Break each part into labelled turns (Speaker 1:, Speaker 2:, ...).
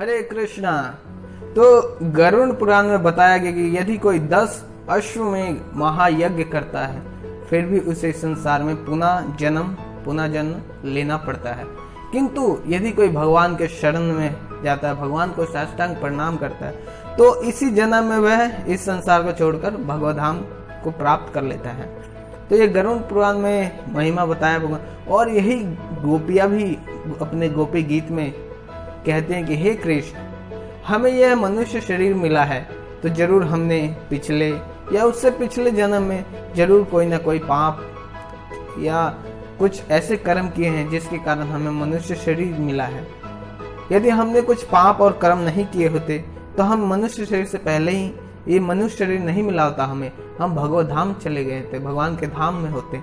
Speaker 1: हरे कृष्णा। तो गरुड़ पुराण में बताया गया कि यदि कोई 10 अश्वमेघ महायज्ञ करता है फिर भी उसे संसार में पुनः जन्म लेना पड़ता है, किंतु यदि कोई भगवान के शरण में जाता है, भगवान को साष्टांग प्रणाम करता है, तो इसी जन्म में वह इस संसार को छोड़कर भगवत धाम को प्राप्त कर लेता है। तो ये गरुड़ पुराण में महिमा बताया भगवान। और यही गोपियां भी अपने गोपी गीत में कहते हैं कि हे कृष्ण, हमें यह मनुष्य शरीर मिला है तो जरूर हमने पिछले या उससे पिछले जन्म में जरूर कोई ना कोई पाप या कुछ ऐसे कर्म किए हैं जिसके कारण हमें मनुष्य शरीर मिला है। यदि हमने कुछ पाप और कर्म नहीं किए होते तो हम मनुष्य शरीर से पहले ही ये मनुष्य शरीर नहीं मिला होता हमें, हम भगवत धाम चले गए थे, भगवान के धाम में होते।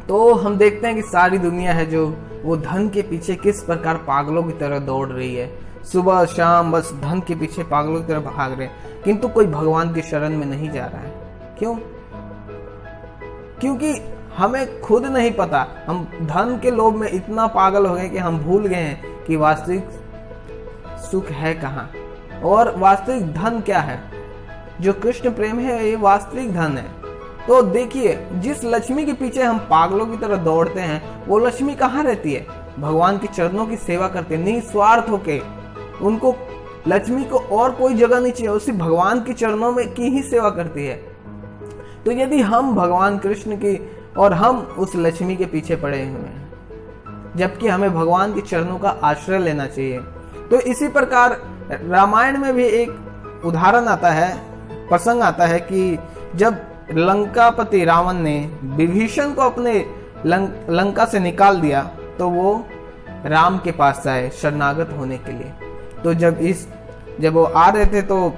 Speaker 1: तो हम देखते हैं कि सारी दुनिया है जो वो धन के पीछे किस प्रकार पागलों की तरह दौड़ रही है, सुबह शाम बस धन के पीछे पागलों की तरह भाग रहे हैं, किंतु कोई भगवान की शरण में नहीं जा रहा है। क्यों? क्योंकि हमें खुद नहीं पता, हम धन के लोभ में इतना पागल हो गए कि हम भूल गए हैं कि वास्तविक सुख है कहाँ और वास्तविक धन क्या है। जो कृष्ण प्रेम है ये वास्तविक धन है। तो देखिए, जिस लक्ष्मी के पीछे हम पागलों की तरह दौड़ते हैं वो लक्ष्मी कहाँ रहती है? भगवान के चरणों की सेवा करते हैं निस्वार्थ होके। उनको लक्ष्मी को और कोई जगह नहीं चाहिए, उसी भगवान के चरणों में की ही सेवा करती है। तो यदि हम भगवान कृष्ण की और हम उस लक्ष्मी के पीछे पड़े हुए हैं जबकि हमें भगवान के चरणों का आश्रय लेना चाहिए। तो इसी प्रकार रामायण में भी एक उदाहरण आता है, प्रसंग आता है कि जब लंकापति रावण ने विभीषण को अपने लंका से निकाल दिया तो वो राम के पास आए शरणागत होने के लिए। तो जब वो आ रहे थे तो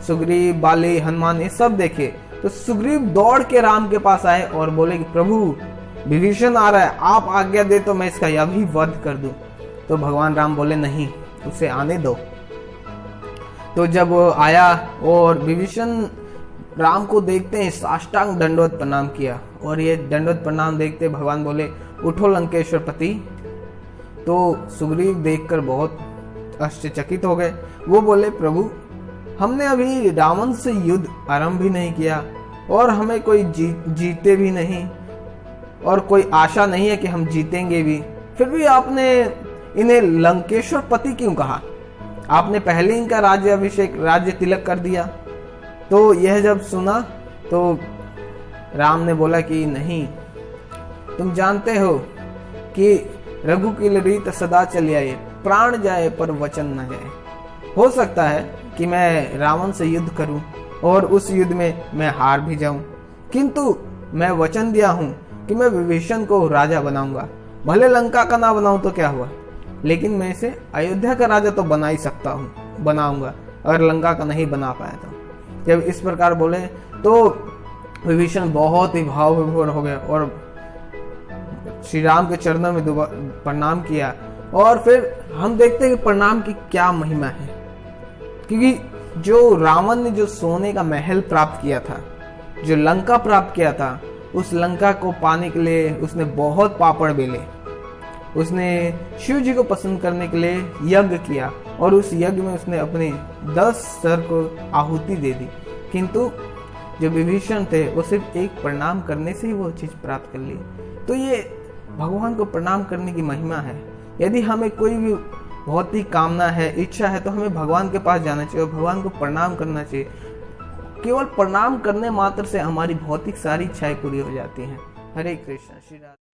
Speaker 1: सुग्रीव, बाली, हनुमान ये सब देखे। तो सुग्रीव दौड़ के राम के पास आए और बोले कि प्रभु विभीषण आ रहा है, आप आज्ञा दे तो मैं इसका अभी वध कर दूं। तो भगवान राम बोले नहीं, उसे आने दो। तो जब वो आया और विभीषण राम को देखते हैं साष्टांग दंडवत प्रणाम किया, और ये दंडवत प्रणाम देखते भगवान बोले उठो लंकेश्वर पति। तो सुग्रीव देखकर बहुत आश्चर्यचकित हो गए। वो बोले प्रभु, हमने अभी रावण से युद्ध आरंभ भी नहीं किया और हमें कोई जीते भी नहीं और कोई आशा नहीं है कि हम जीतेंगे भी, फिर भी आपने इन्हें लंकेश्वर पति क्यों कहा? आपने पहले इनका राज्य अभिषेक, राज्य तिलक कर दिया। तो यह जब सुना तो राम ने बोला कि नहीं, तुम जानते हो कि रघु की रीत सदा चली आए, प्राण जाए पर वचन न जाए। हो सकता है कि मैं रावण से युद्ध करूं और उस युद्ध में मैं हार भी जाऊं, किंतु मैं वचन दिया हूं कि मैं विभीषण को राजा बनाऊंगा। भले लंका का ना बनाऊं तो क्या हुआ, लेकिन मैं इसे अयोध्या का राजा तो बना ही सकता हूं, बनाऊंगा। अगर लंका का नहीं बना पाया तो जब इस प्रकार बोले तो विभीषण बहुत ही भाव विभोर हो गए और श्री राम के चरणों में प्रणाम किया। और फिर हम देखते हैं कि प्रणाम की क्या महिमा है, क्योंकि जो रावण ने जो सोने का महल प्राप्त किया था, जो लंका प्राप्त किया था, उस लंका को पाने के लिए उसने बहुत पापड़ बेले, उसने शिव जी को पसंद करने के लिए यज्ञ किया और उस यज्ञ में उसने अपने 10 सर को आहुति दे दी, किंतु जो विभीषण थे वो सिर्फ एक प्रणाम करने से ही वो चीज प्राप्त कर ली। तो ये भगवान को प्रणाम करने की महिमा है। यदि हमें कोई भी भौतिक कामना है, इच्छा है, तो हमें भगवान के पास जाना चाहिए और भगवान को प्रणाम करना चाहिए। केवल प्रणाम करने मात्र से हमारी भौतिक सारी इच्छाएं पूरी हो जाती हैं। हरे कृष्ण। श्री राम।